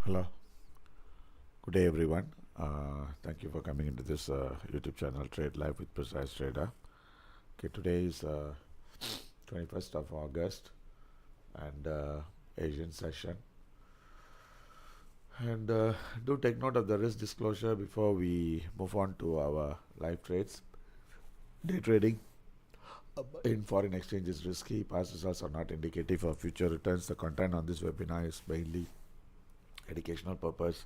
Hello, good day everyone. Thank you for coming into this YouTube channel Trade Live with Precise Trader. Okay, today is 21st of August and Asian session. And do take note of the risk disclosure before we move on to our live trades. Day trading in foreign exchange is risky. Past results are not indicative of future returns. The content on this webinar is mainly educational purpose.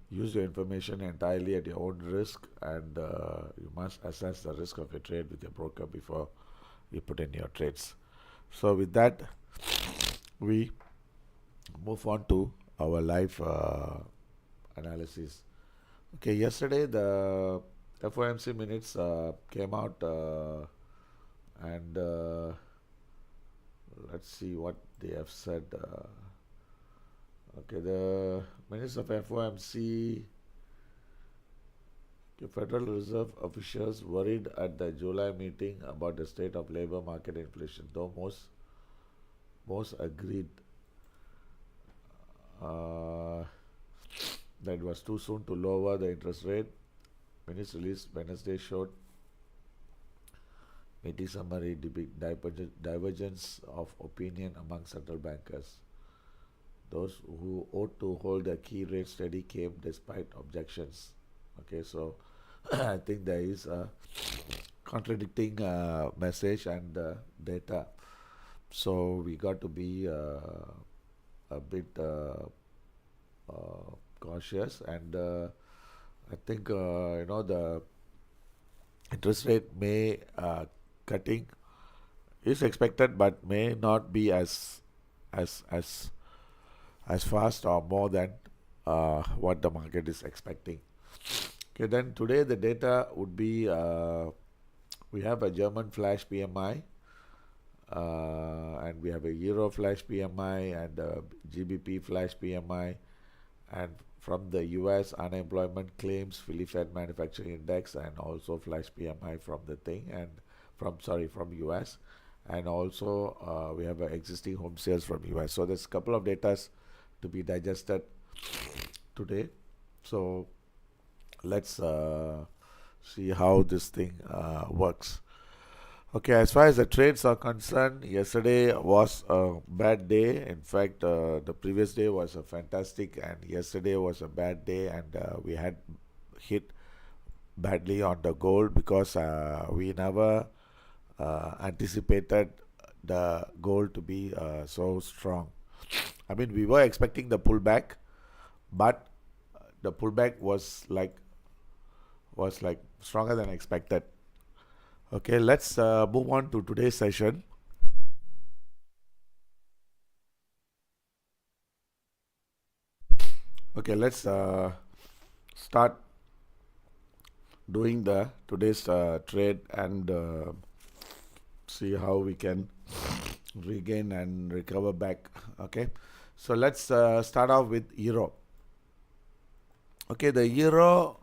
Use your information entirely at your own risk, and you must assess the risk of your trade with your broker before you put in your trades. So with that, we move on to our live analysis. Okay, yesterday the FOMC minutes came out, and let's see what they have said. Okay, the minutes of FOMC, the Federal Reserve officials worried at the July meeting about the state of labor market inflation, though most agreed that it was too soon to lower the interest rate. Minutes released Wednesday showed meeting summary divergence of opinion among central bankers. Those who ought to hold the key rate steady came despite objections. Okay, so I think there is a contradicting message and data. So we got to be a bit cautious, and I think the interest rate may cutting is expected, but may not be as fast or more than what the market is expecting. Okay, then today the data would be we have a German flash PMI, and we have a Euro flash PMI and a GBP flash PMI, and from the US unemployment claims, Philly Fed manufacturing index, and also flash PMI from the thing, and from US, and also we have existing home sales from US. So there's a couple of data to be digested today. So let's see how this thing works. Okay, as far as the trades are concerned, yesterday was a bad day. In fact, the previous day was a fantastic, and yesterday was a bad day, and we had hit badly on the gold because we never anticipated the gold to be so strong. I mean, we were expecting the pullback, but the pullback was like stronger than expected. Okay, let's move on to today's session. Okay, let's start doing the today's trade and see how we can regain and recover back. Okay, so let's start off with Euro. Okay, the Euro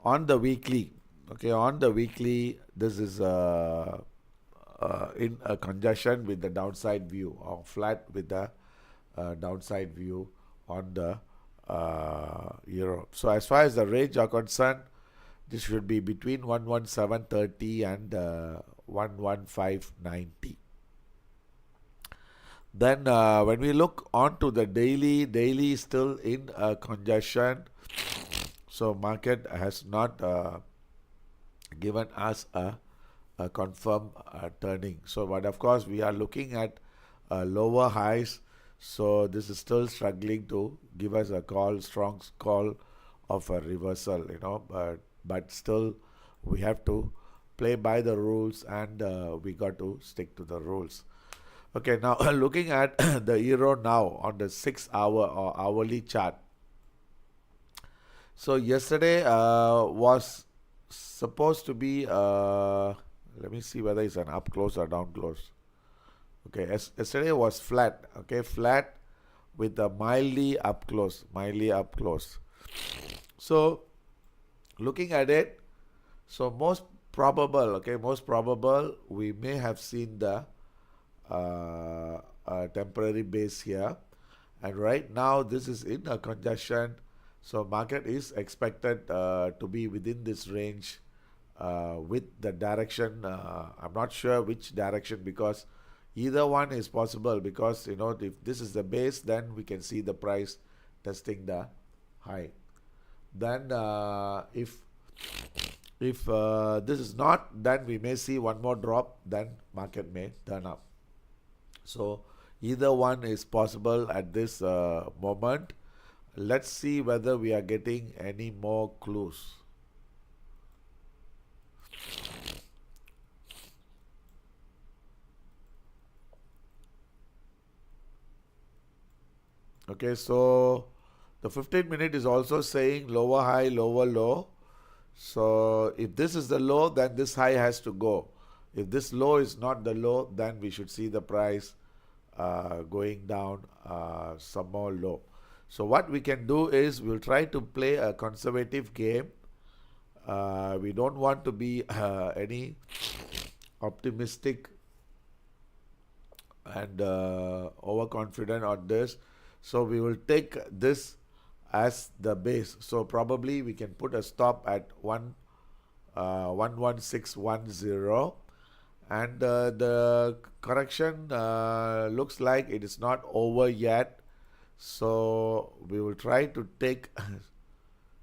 on the weekly. Okay, on the weekly, this is in a conjunction with the downside view, or flat with the downside view on the Euro. So as far as the range are concerned, this should be between 11730 and 11590. Then when we look on to the daily is still in a congestion. So market has not given us a confirmed turning. So but of course we are looking at lower highs. So this is still struggling to give us a strong call of a reversal, but still we have to play by the rules, and we got to stick to the rules. Okay, now looking at the Euro now on the 6 hour or hourly chart. So yesterday was supposed to be, let me see whether it's an up close or down close. Okay, yesterday was flat, okay, flat with a mildly up close. So looking at it, so most probable we may have seen the temporary base here, and right now this is in a congestion, so market is expected to be within this range with the direction. I'm not sure which direction, because either one is possible, because if this is the base, then we can see the price testing the high. Then if this is not, then we may see one more drop, then market may turn up. So either one is possible at this moment. Let's see whether we are getting any more clues. Okay, so the 15-minute is also saying lower high, lower low. So if this is the low, then this high has to go. If this low is not the low, then we should see the price going down some more low. So what we can do is we'll try to play a conservative game. We don't want to be any optimistic and overconfident on this. So we will take this as the base. So probably we can put a stop at 11610, and the correction looks like it is not over yet. So we will try to take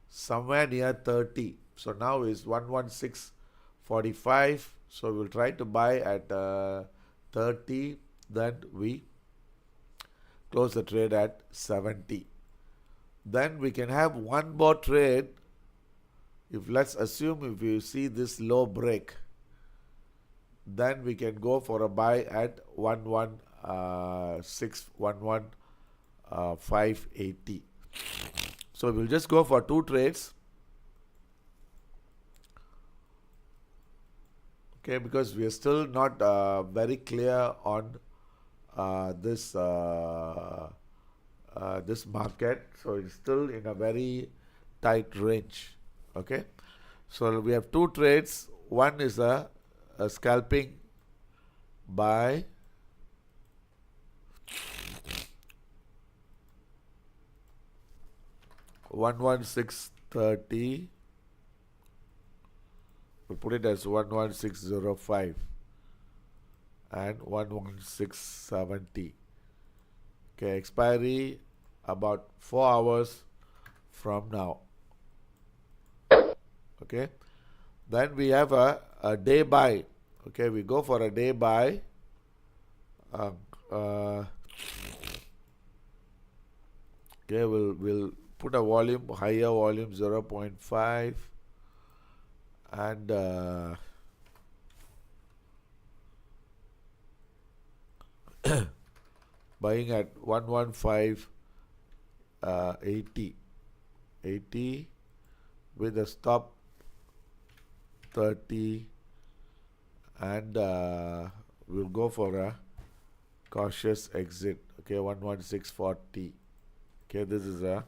somewhere near 30. So now is 11645. So we will try to buy at 30. Then we close the trade at 70. Then we can have one more trade. If let's assume if you see this low break, then we can go for a buy at 11611,580. So we'll just go for two trades. Okay, because we are still not very clear on this market, so it's still in a very tight range. Okay, so we have two trades. One is a scalping buy, $11630. We put it as 11605 and 11670. Okay, expiry about 4 hours from now. Okay, then we have a day buy. Okay, we go for a day buy. Okay, we'll put a volume, higher volume, 0.5, and buying at 11580, 80 with a stop 30, and we'll go for a cautious exit. Okay, 11640. Okay, this is a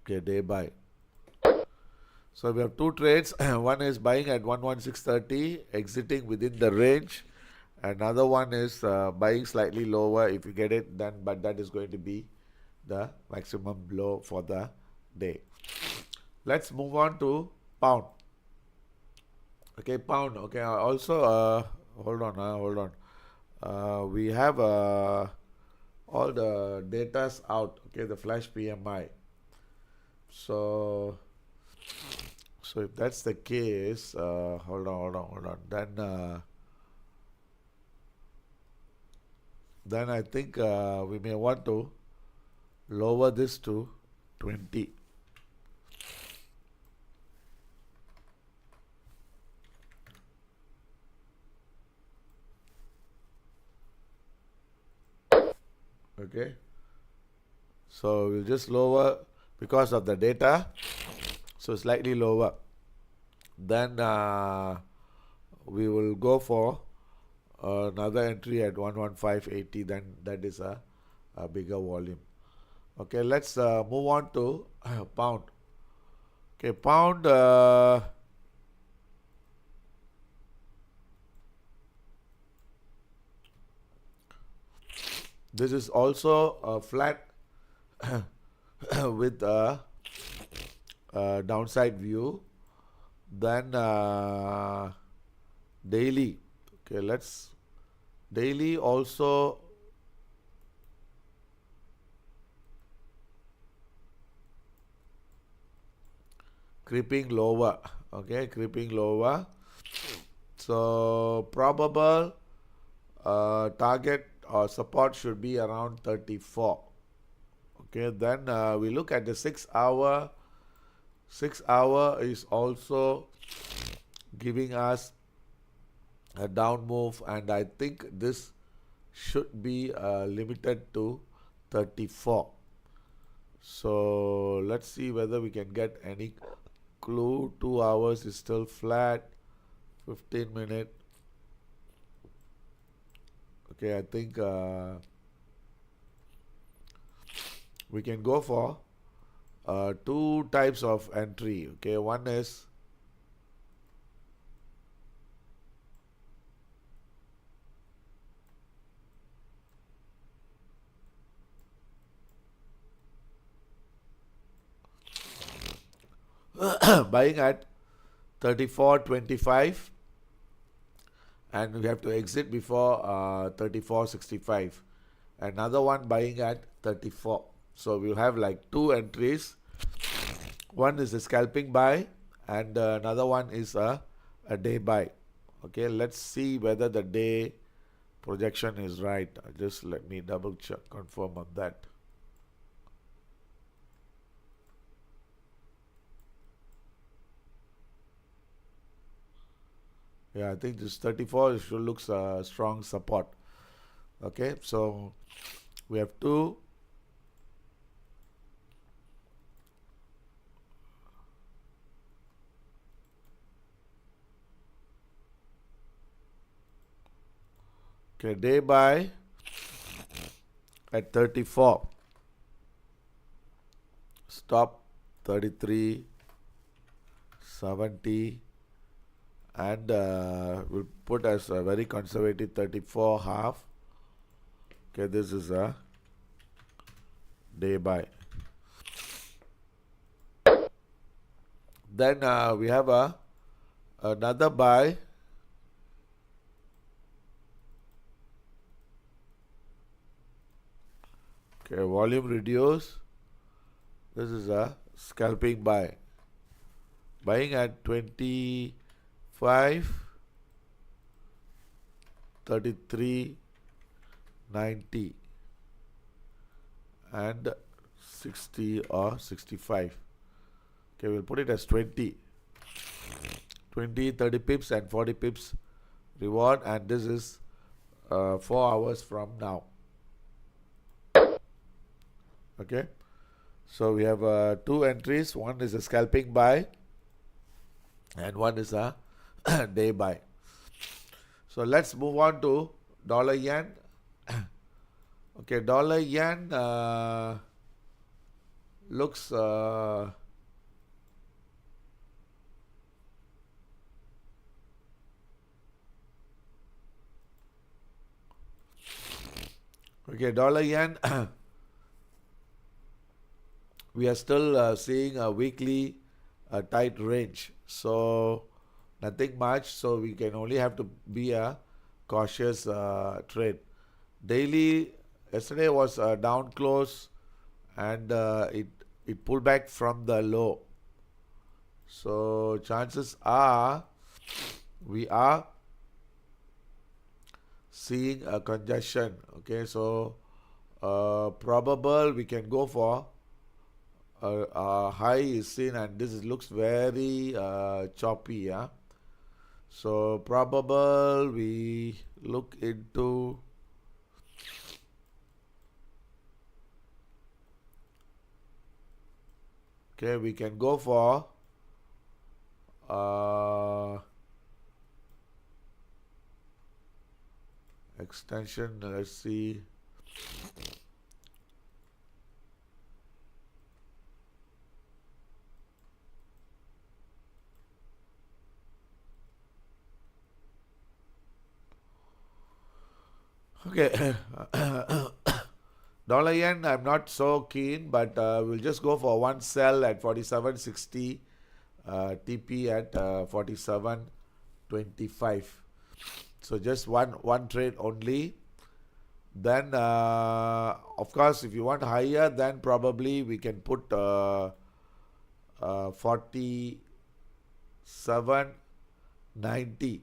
day buy. So we have two trades. One is buying at 11630, exiting within the range. Another one is buying slightly lower. If you get it, then but that is going to be the maximum low for the day. Let's move on to pound. Okay, pound. Okay, also hold on. We have all the datas out. Okay, the flash PMI. So if that's the case, hold on. Then I think we may want to lower this to 20. Okay, so we'll just lower because of the data, so slightly lower. Then we will go for another entry at 11580. Then that is a bigger volume. Okay, let's move on to pound. Okay, pound. This is also a flat with a downside view. Then daily. Okay, let's daily also creeping lower. Okay, creeping lower. So probable target or support should be around 34. Okay, then we look at the 6 hour. 6 hour is also giving us a down move, and I think this should be limited to 34. So let's see whether we can get any clue. 2 hours is still flat. 15 minute. Okay, I think we can go for two types of entry. Okay, one is buying at 34.25, and we have to exit before 34.65. Another one buying at 34. So we'll have like two entries. One is a scalping buy, and another one is a day buy. Okay, let's see whether the day projection is right. Just let me double check, confirm on that. Yeah, I think this 34 should looks strong support. Okay, so we have two. Okay, day buy at 34. Stop 33.70, and we'll put as a very conservative 34 half. Okay, this is a day buy. Then we have another buy. Okay, volume reduce. This is a scalping buy. Buying at 25, 33.90, and 60 or 65. Okay, we'll put it as 20. 20, 30 pips and 40 pips reward, and this is 4 hours from now. Okay, so we have two entries. One is a scalping buy, and one is a day buy. So let's move on to dollar yen. Okay, dollar yen looks okay, dollar yen. We are still seeing a weekly tight range, so nothing much. So we can only have to be a cautious trade. Daily, yesterday was a down close, and it pulled back from the low. So chances are we are seeing a congestion. Okay, so probable we can go for a high is seen, and this looks very choppy. Yeah, so probable we look into okay, we can go for extension. Let's see. Okay. Dollar yen, I'm not so keen, but we'll just go for one sell at 47.60, TP at 47.25. So just one trade only. Then, of course, if you want higher, then probably we can put 47.90.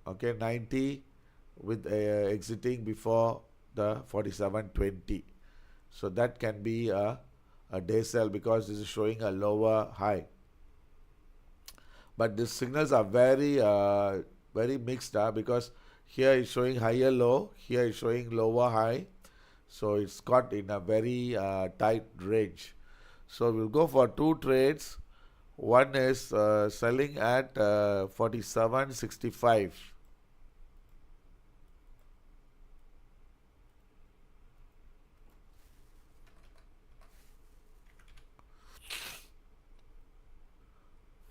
Okay, 90 with exiting before the 47.20. So that can be a day sell because this is showing a lower high. But these signals are very mixed because here it's showing higher low, here it's showing lower high. So it's got in a very tight range. So we'll go for two trades. One is selling at 47.65.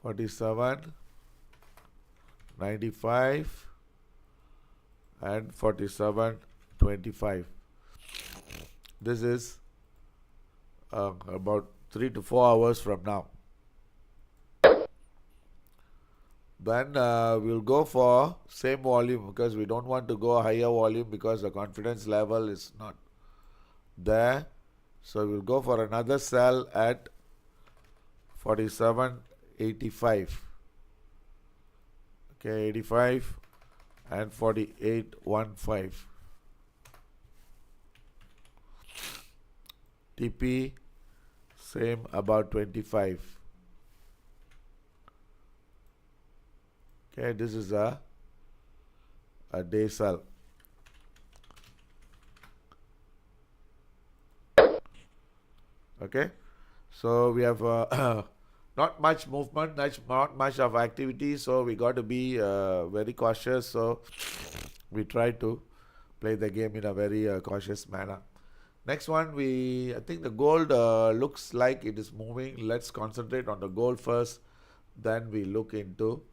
$47.95 and 47.25. This is about 3 to 4 hours from now. Then we'll go for same volume because we don't want to go higher volume because the confidence level is not there. So we'll go for another sell at 47.85. Okay, 85 and 48.15. TP same about 25. Okay, this is a day sell. Okay, so we have not much movement, not much of activity, so we got to be very cautious. So we try to play the game in a very cautious manner. Next one, I think the gold looks like it is moving. Let's concentrate on the gold first, then we look into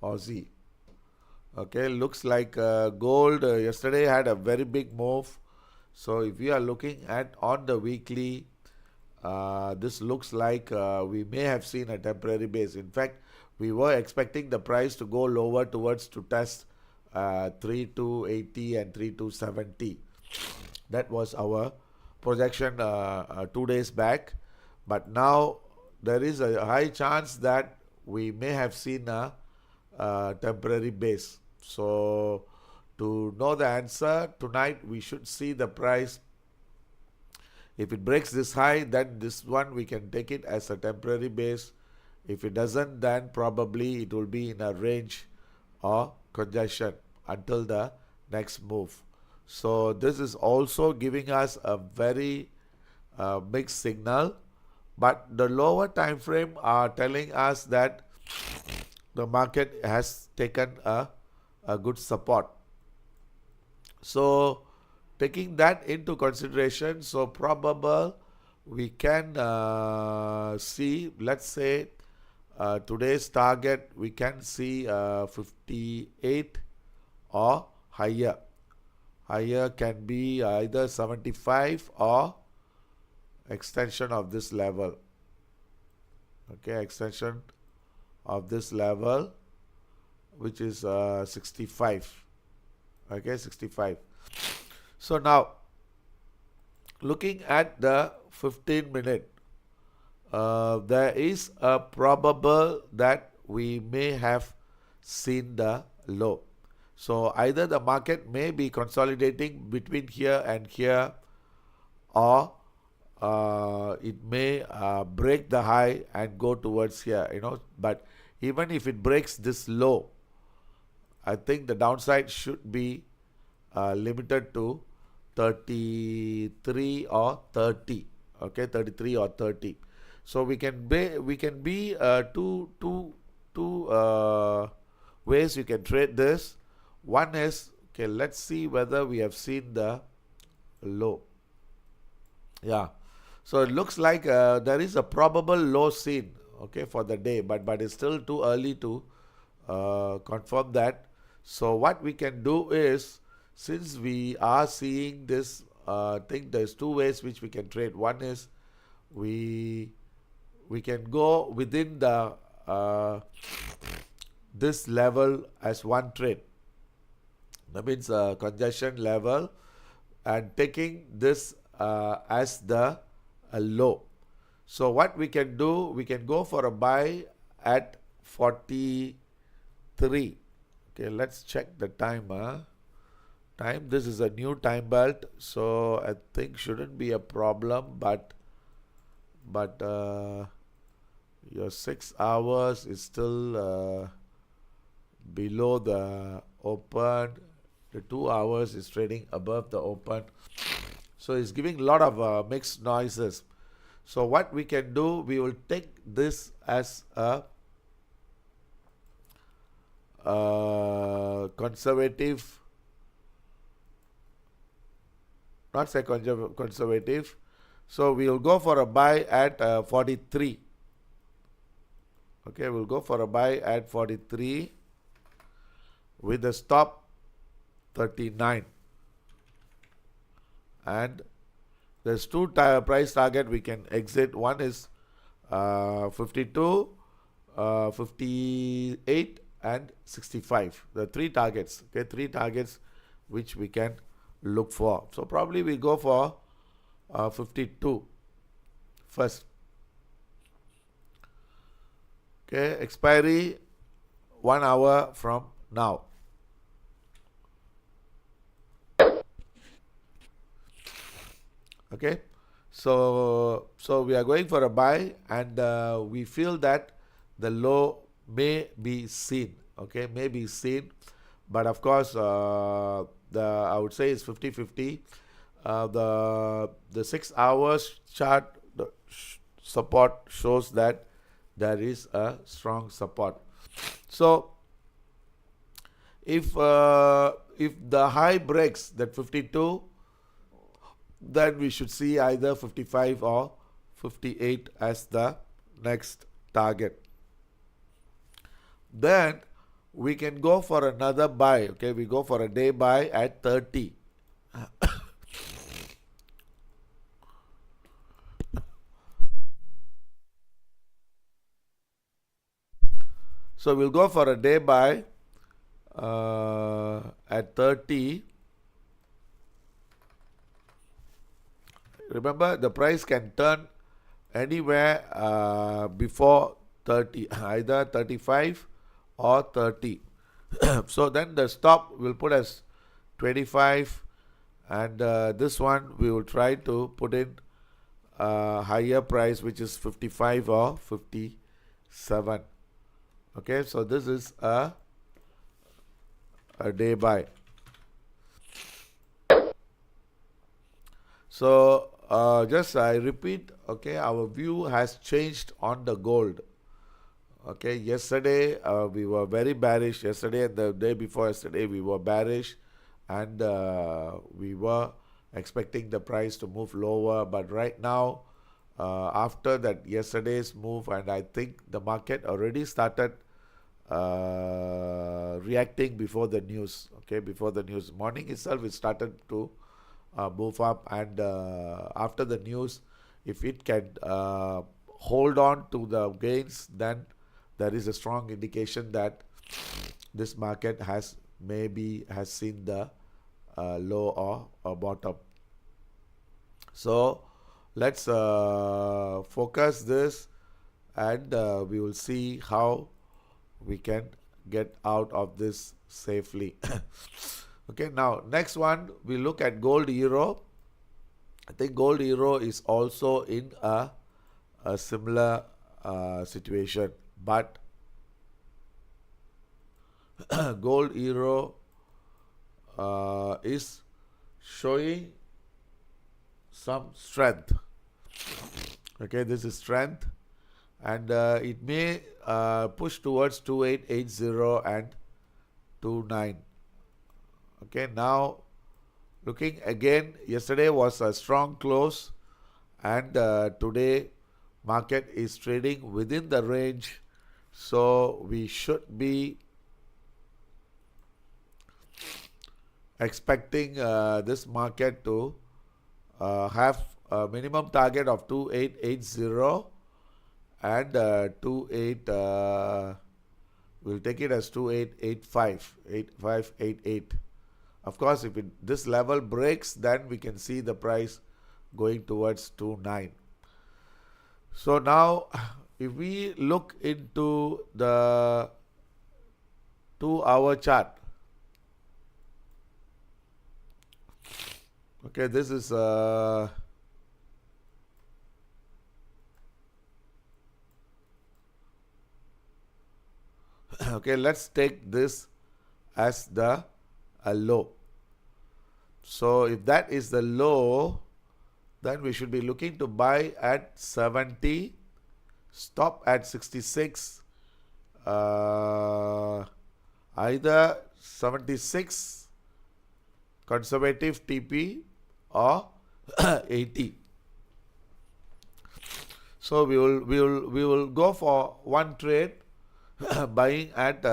Aussie. Okay, looks like gold yesterday had a very big move. So if we are looking at on the weekly, this looks like we may have seen a temporary base. In fact, we were expecting the price to go lower towards to test 3280 and 3270. That was our projection 2 days back. But now there is a high chance that we may have seen a temporary base. So to know the answer, tonight we should see the price. If it breaks this high, then this one we can take it as a temporary base. If it doesn't, then probably it will be in a range or congestion until the next move. So this is also giving us a very mixed signal, but the lower time frame are telling us that the market has taken a good support. So taking that into consideration, so probable we can see, let's say today's target, we can see 58 or higher. Higher can be either 75 or extension of this level. Okay, extension of this level, which is 65. Okay, 65. So now, looking at the 15-minute, there is a probable that we may have seen the low. So either the market may be consolidating between here and here, or it may break the high and go towards here, but even if it breaks this low, I think the downside should be limited to 33 or 30. Okay, 33 or 30. So we can be two ways you can trade this. One is, okay, let's see whether we have seen the low. Yeah, so it looks like there is a probable low seen, okay, for the day, but it's still too early to confirm that. So what we can do is since we are seeing this thing, there's two ways which we can trade. One is we can go within the this level as one trade. That means congestion level, and taking this as the low. So what we can do, we can go for a buy at 43. Okay, let's check the time. Time. This is a new time belt, so I think shouldn't be a problem. But your 6 hours is still below the open. The 2 hours is trading above the open, so it's giving a lot of mixed noises. So what we can do, we will take this as a conservative, not say conservative. So we will go for a buy at 43. Okay, we'll go for a buy at 43 with a stop 39. And there's two price target we can exit. One is 52, 58 and 65. The three targets. Okay, three targets which we can look for. So probably we go for 52 first. Okay, expiry 1 hour from now. Okay, so we are going for a buy, and we feel that the low may be seen. Okay, may be seen, but of course I would say it's 50-50. The 6 hours chart, the support shows that there is a strong support. So if the high breaks that 52, then we should see either 55 or 58 as the next target. Then we can go for another buy. Okay, we go for a day buy at 30. So we'll go for a day buy at 30. Remember, the price can turn anywhere before 30, either 35 or 30. So then the stop we'll put as 25, and this one we will try to put in higher price, which is 55 or 57. Okay, so this is a day buy. So just I repeat, okay, our view has changed on the gold. Okay, yesterday we were very bearish. Yesterday and the day before yesterday we were bearish, and we were expecting the price to move lower. But right now, after that yesterday's move, and I think the market already started reacting before the news. Okay, before the news, morning itself it started to move up, and after the news, if it can hold on to the gains, then there is a strong indication that this market has seen the low or bottom. So let's focus this, and we will see how we can get out of this safely. Okay, now next one we look at gold euro. I think gold euro is also in a similar situation, but gold euro is showing some strength. Okay, this is strength, and it may push towards 2880 and 29. Okay, now looking again, yesterday was a strong close, and today market is trading within the range, so we should be expecting this market to have a minimum target of 2880 and 28 we'll take it as 2885 8588. Of course, if this level breaks, then we can see the price going towards 29. So now if we look into the 2-hour chart, okay, this is okay, let's take this as the low. So if that is the low, then we should be looking to buy at 70, stop at 66, either 76 conservative TP or 80. So we will go for one trade buying at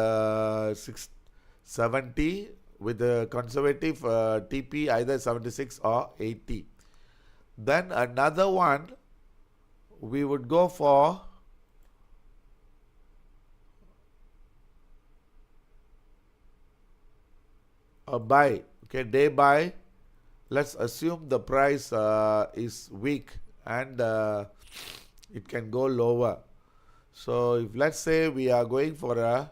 70 with the conservative TP either 76 or 80. Then another one we would go for a buy, okay, day buy. Let's assume the price is weak and it can go lower. So if let's say we are going for a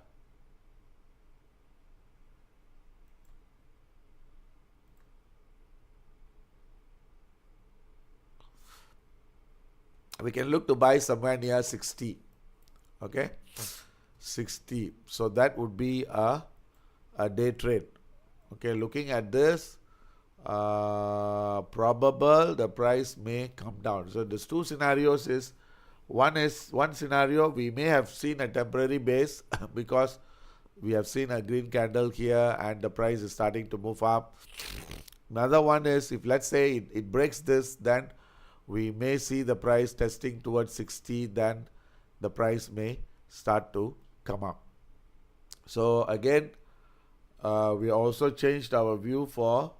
we can look to buy somewhere near 60, okay, 60. So that would be a day trade. Okay, looking at this, probable the price may come down. So there's two scenarios. Is one scenario we may have seen a temporary base because we have seen a green candle here and the price is starting to move up. Another one is if let's say it breaks this, then we may see the price testing towards 60, then the price may start to come up. So again, we also changed our view for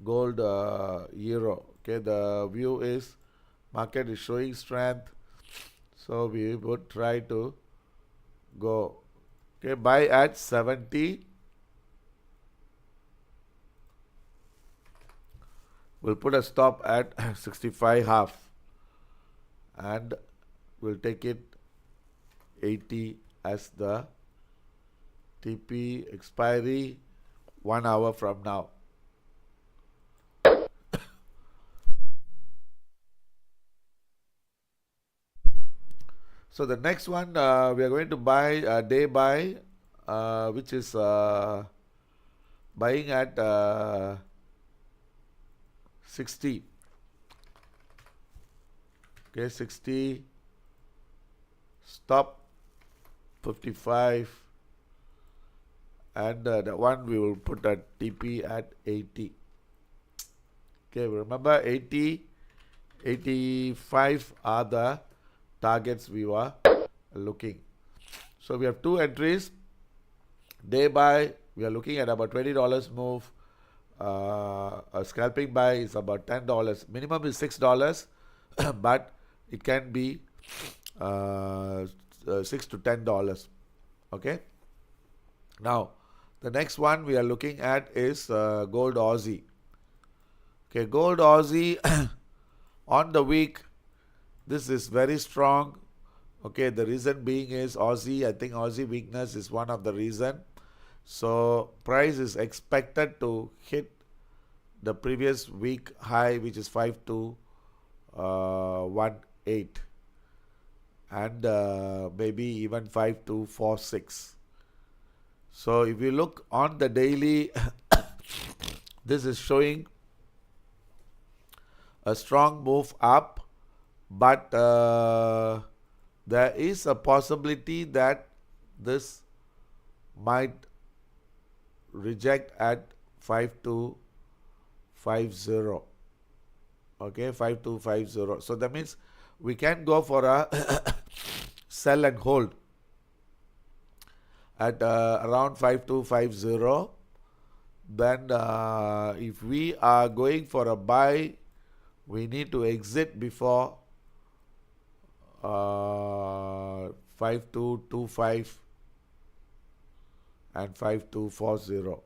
gold euro. Okay, the view is market is showing strength, so we would try to go, okay, buy at 70. We'll put a stop at 65 half and we'll take it 80 as the TP expiry 1 hour from now. So the next one we are going to buy day buy, which is buying at 60. Okay, 60, stop 55, and that one we will put a TP at 80. Okay, remember 80, 85 are the targets we were looking. So we have two entries. Day buy, we are looking at about $20 move. A scalping buy is about $10. Minimum is $6, but it can be $6 to $10. Okay. Now, the next one we are looking at is gold Aussie. Okay, gold Aussie on the week, this is very strong. Okay, the reason being is Aussie. I think Aussie weakness is one of the reason. So price is expected to hit the previous week high, which is 5218, and maybe even 5246. So if you look on the daily, this is showing a strong move up, but there is a possibility that this might reject at 5250. Okay, 5250. So that means we can go for a sell and hold at around 5250. then if we are going for a buy, we need to exit before 5225 and 5240.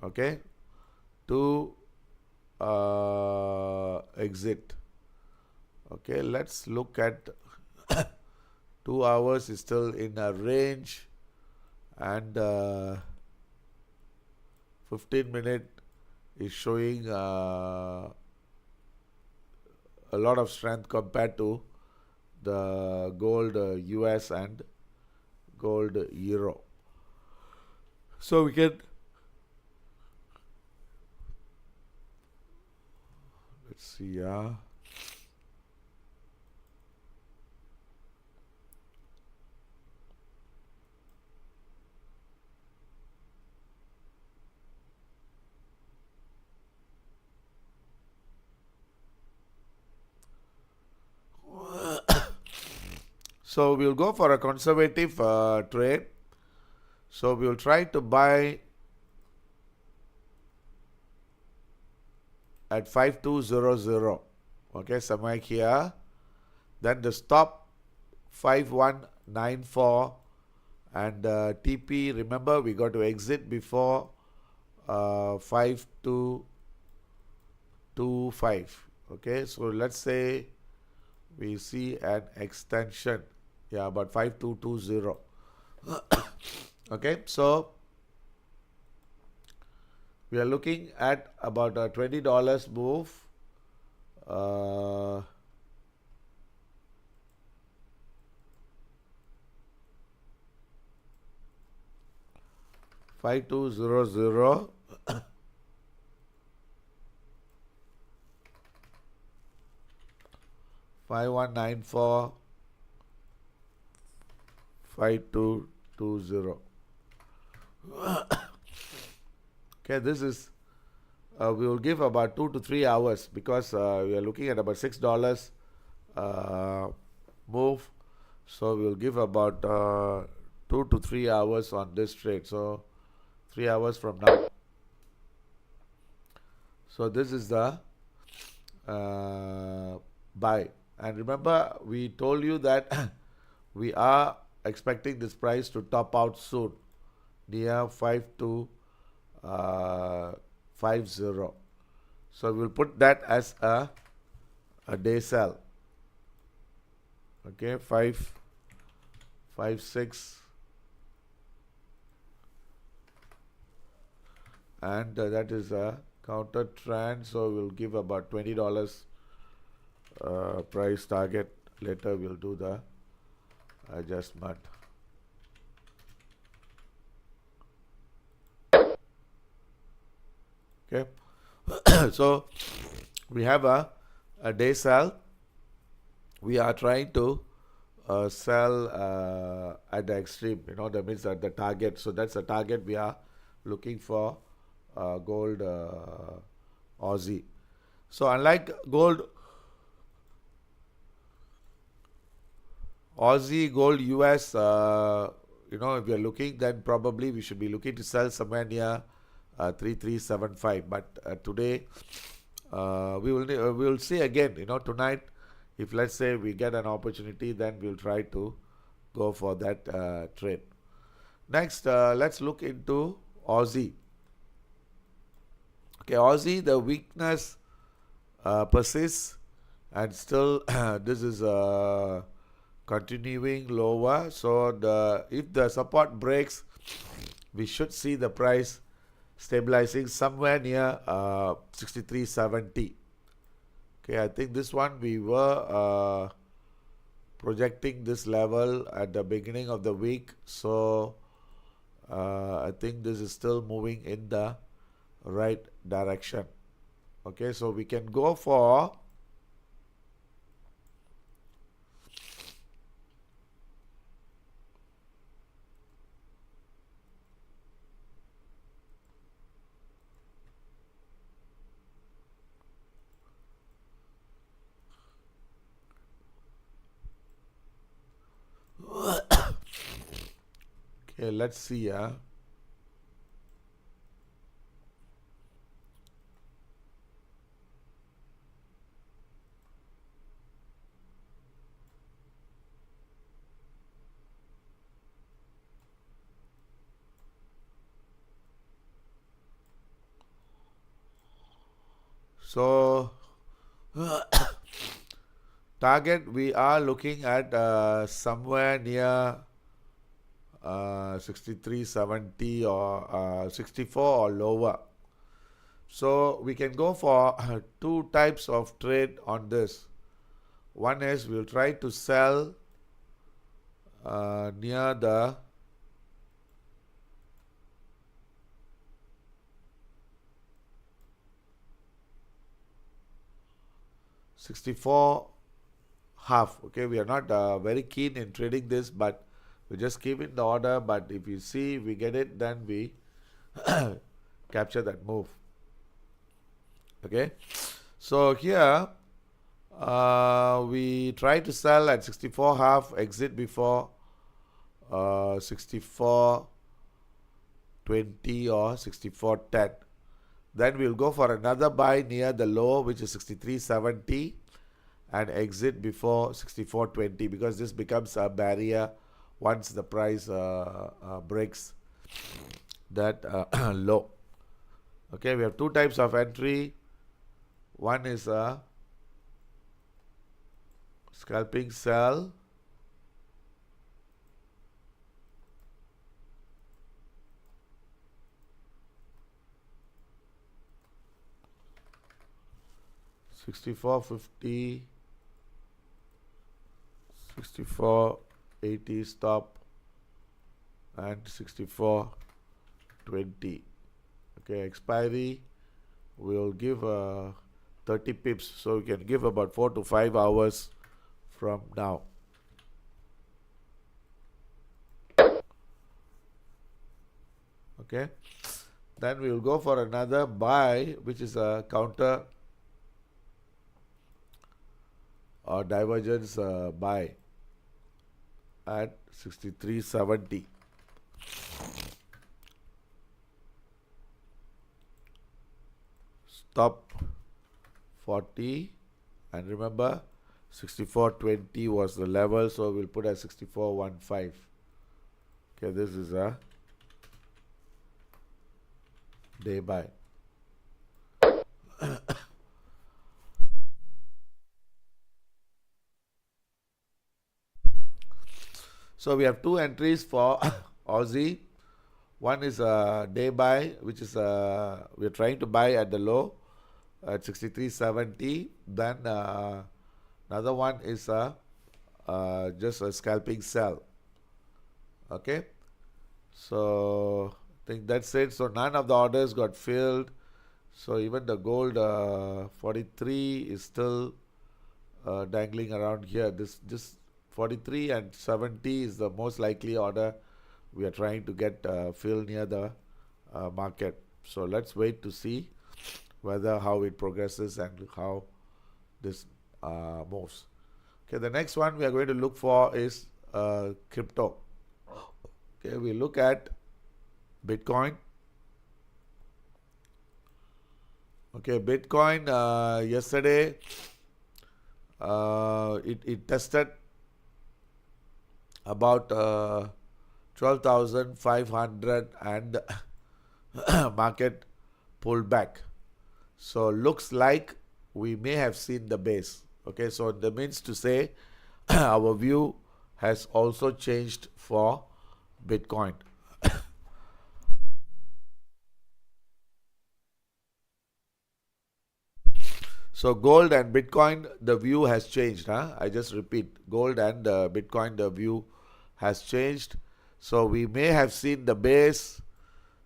Okay, to exit. Okay, let's look at 2 hours is still in a range, and 15-minute is showing a lot of strength compared to the gold US and gold euro. So we can, let's see, so we'll go for a conservative trade. So we'll try to buy at 5200. Okay, somewhere here. Then the stop 5194, and TP, remember we got to exit before 5225. Okay, so let's say we see an extension, yeah, about 5220. Okay, so we are looking at about a $20 move. 5200, 5194, 5220. Okay, this is we will give about 2 to 3 hours, because we are looking at about $6 move. So we will give about 2 to 3 hours on this trade. So 3 hours from now. So this is the buy. And remember, we told you that we are expecting this price to top out soon, near 5250. So we'll put that as a day sell. Okay, 556, and that is a counter trend. So we'll give about $20 price target. Later we'll do the adjustment. Okay, so we have a day sell. We are trying to sell at the extreme, that means at the target. So that's the target we are looking for gold Aussie. So unlike gold Aussie, gold US, if we are looking, then probably we should be looking to sell somewhere near 3375. But today we will see again, tonight. If let's say we get an opportunity, then we'll try to go for that trade. Next, let's look into Aussie. Okay, Aussie, the weakness persists, and still this is continuing lower. So if the support breaks, we should see the price stabilizing somewhere near 6370. Okay, I think this one we were projecting this level at the beginning of the week. So I think this is still moving in the right direction. Okay, so we can go for okay, let's see. So target we are looking at somewhere near 63.70 or 64 or lower. So we can go for two types of trade on this. One is we'll try to sell near the 64 half. Okay, we are not very keen in trading this, but we just keep in the order. But if you see we get it, then we capture that move. Okay, so here we try to sell at 64 half, exit before 64.20 or 64.10. Then we'll go for another buy near the low, which is 63.70, and exit before 64.20, because this becomes a barrier once the price breaks that low. Okay, we have two types of entry. One is a scalping sell. $64.50, $64.80 stop, and 64.20. Okay, expiry we'll give 30 pips, so we can give about 4 to 5 hours from now. Okay, then we will go for another buy, which is a counter or divergence buy at 63.70. Stop 40, and remember 64.20 was the level, so we'll put at 64.15. Okay, this is a day buy. So we have two entries for Aussie. One is a day buy, which is we're trying to buy at the low at 63.70. Then another one is just a scalping sell. Okay, so I think that's it. So none of the orders got filled. So even the gold 43 is still dangling around here. This 43 and 70 is the most likely order we are trying to get filled near the market. So let's wait to see whether how it progresses and how this moves. Okay, the next one we are going to look for is crypto. Okay, we look at Bitcoin. Okay, Bitcoin yesterday it tested about 12,500 and market pullback. So looks like we may have seen the base. Okay, so that means to say our view has also changed for Bitcoin. So gold and Bitcoin, the view has changed. I just repeat, gold and Bitcoin, the view has changed. So we may have seen the base.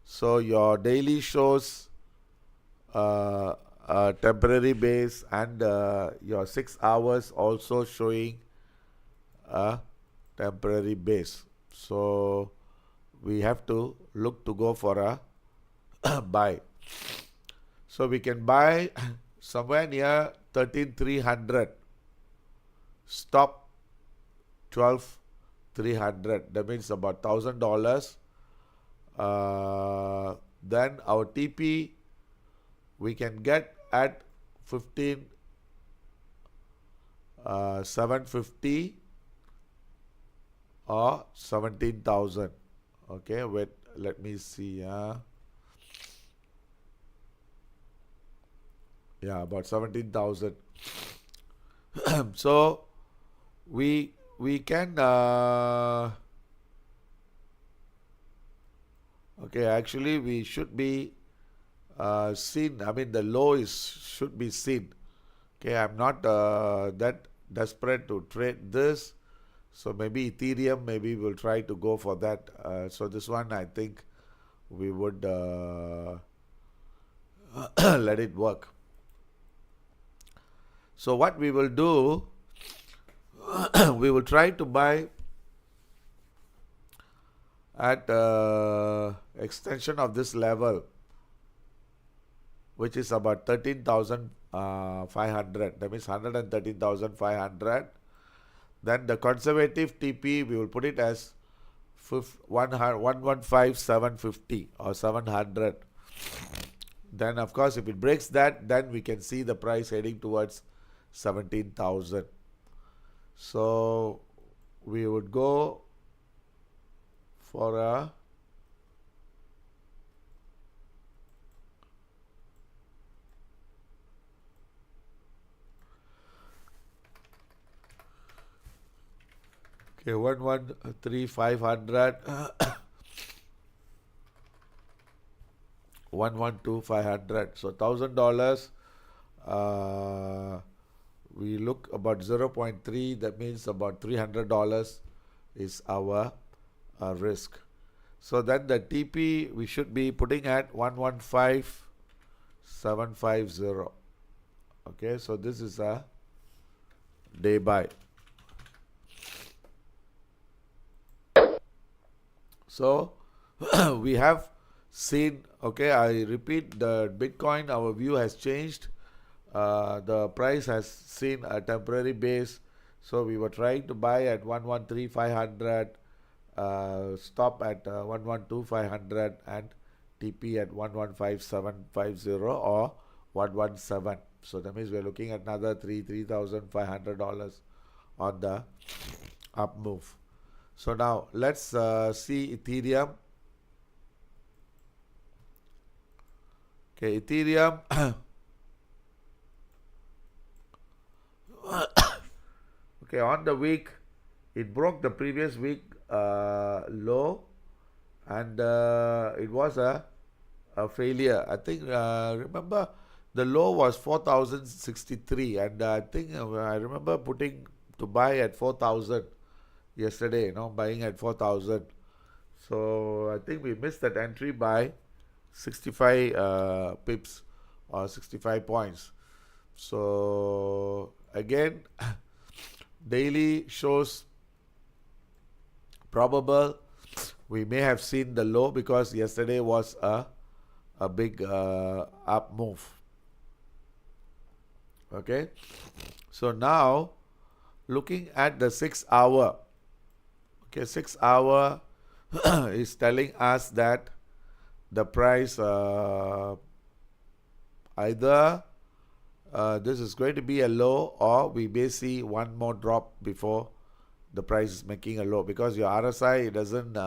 So your daily shows a temporary base, and your 6 hours also showing a temporary base. So we have to look to go for a buy. So we can buy somewhere near 13,300. Stop 12,300. That means about $1,000. Then our TP we can get at 15,750 or 17,000. Okay, wait, let me see. Yeah, about 17,000. So we can okay, actually we should be seen. I mean, the low is should be seen. Okay, I'm not that desperate to trade this. So maybe Ethereum, maybe we'll try to go for that. So this one, I think we would let it work. So what we will do, we will try to buy at extension of this level, which is about 13,500. That means 113,500. Then the conservative TP, we will put it as 115,750 or 700. Then, of course, if it breaks that, then we can see the price heading towards 17,000. So we would go for a okay, 113,500, 112,500. So $1,000. We look about 0.3. That means about $300 is our risk. So then the TP we should be putting at 115,750. Okay, so this is a day buy. So we have seen, okay, I repeat, the Bitcoin, our view has changed. The price has seen a temporary base. So we were trying to buy at 113,500, stop at 112,500, and TP at 115,750 or 117. So that means we're looking at another $3,500 on the up move. So now let's see Ethereum. Okay, Ethereum. Okay, on the week, it broke the previous week low, and it was a failure. I think, remember, the low was 4,063, and I think I remember putting to buy at 4,000 yesterday, buying at 4,000. So I think we missed that entry by 65 pips or 65 points. So again, daily shows probable we may have seen the low because yesterday was a big up move. Okay, so now looking at the 6 hour. Okay, 6 hour is telling us that the price either this is going to be a low, or we may see one more drop before the price is making a low, because your RSI doesn't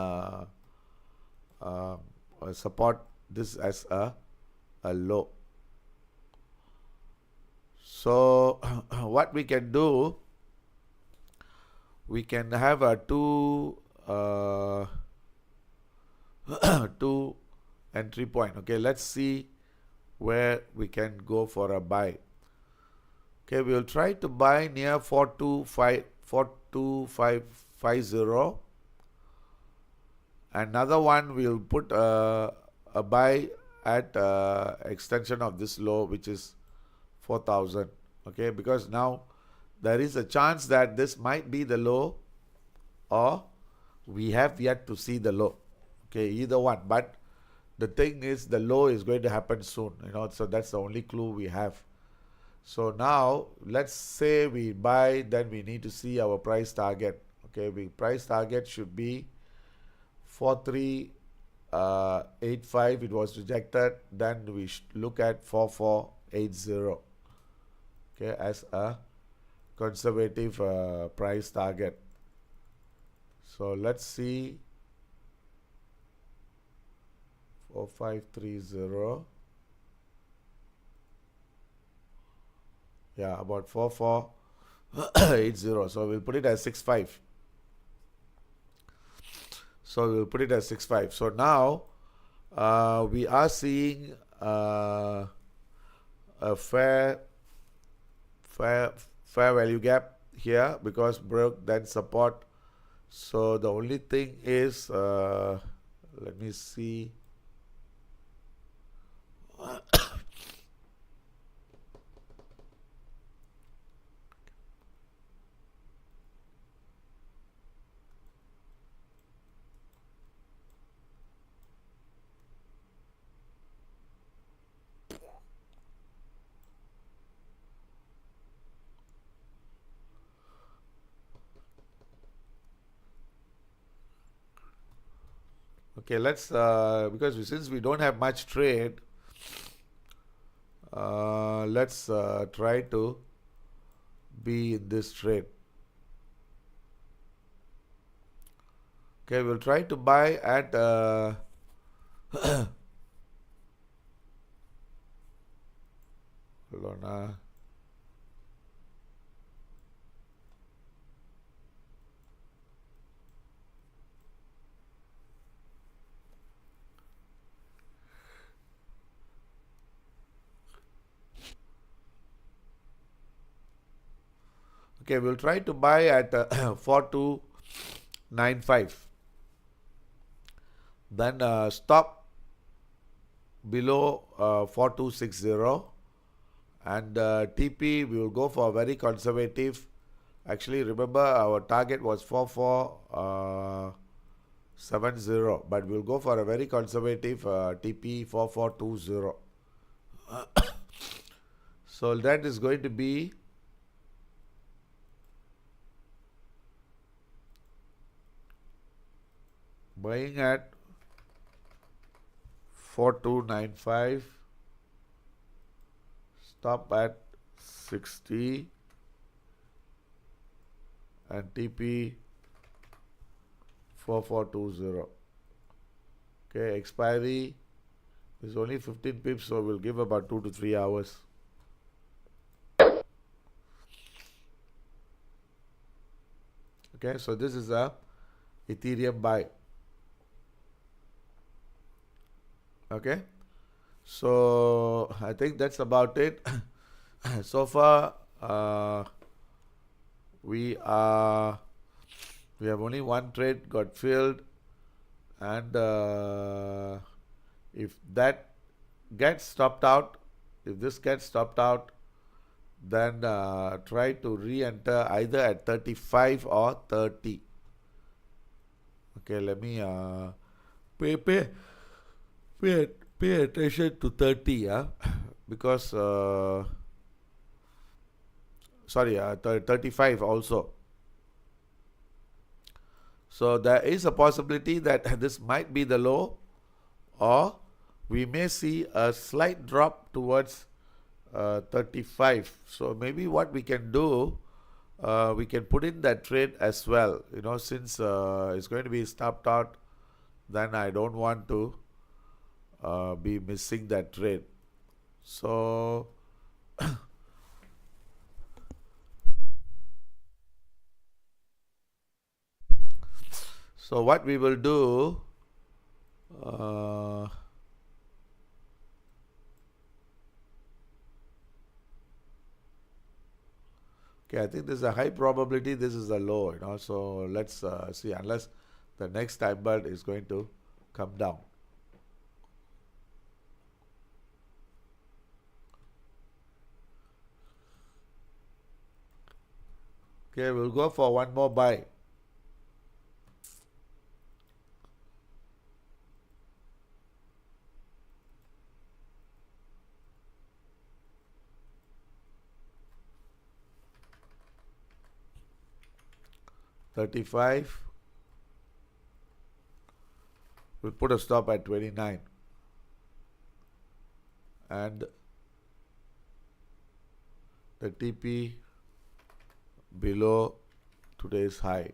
support this as a low. So what we can do, we can have a two entry point. Okay, let's see where we can go for a buy. Okay, we will try to buy near 42550. Another one we'll put a buy at extension of this low, which is 4,000. Okay, because now there is a chance that this might be the low, or we have yet to see the low. Okay, either one. But the thing is, the low is going to happen soon, so that's the only clue we have. So now let's say we buy, then we need to see our price target. Okay, price target should be 4385. It was rejected. Then we should look at 4480. Okay, as a conservative price target. So let's see 4530. Yeah, about 4480. So we'll put it as 65. So we'll put it as 65. So now we are seeing a fair fair value gap here because broke then support. So the only thing is, let me see. Okay, let's because since we don't have much trade, let's try to be in this trade. Okay, we'll try to buy at hold on, okay, we'll try to buy at 4295. Then stop below 4260, and TP we will go for very conservative. Actually, remember our target was 4470, but we'll go for a very conservative TP 4420. So that is going to be buying at 4295, stop at 60, and TP 4420. Okay, expiry is only 15 pips, so we'll give about 2 to 3 hours. Okay, so this is a Ethereum buy. Okay, so I think that's about it. So far, we have only one trade got filled, and if that gets stopped out, if this gets stopped out, then try to re-enter either at 35 or 30. Okay, let me pay pay pay pay attention to 30, yeah, because sorry, 35 also. So there is a possibility that this might be the low, or we may see a slight drop towards 35. So maybe what we can do, we can put in that trade as well. You know, since it's going to be stopped out, then I don't want to be missing that trade. So so what we will do, okay, I think there's a high probability this is a low, you know. So let's see, unless the next time belt is going to come down. Okay, we'll go for one more buy. $35. We'll put a stop at 29. And the TP below today's high.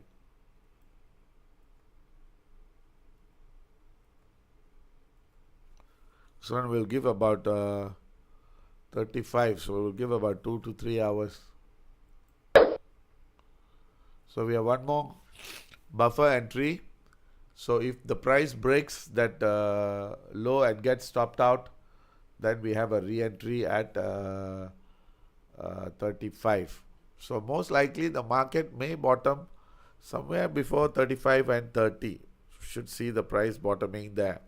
So one will give about 35. So we'll give about 2 to 3 hours. So we have one more buffer entry. So if the price breaks that low and gets stopped out, then we have a re-entry at 35. So most likely the market may bottom somewhere before 35 and 30. Should see the price bottoming there.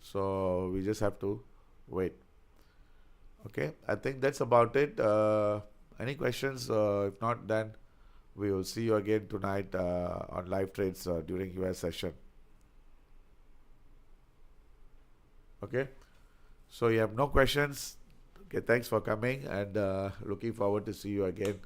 So we just have to wait. Okay, I think that's about it. Any questions? If not, then we will see you again tonight on live trades during US session. Okay, so you have no questions. Okay, thanks for coming, and looking forward to see you again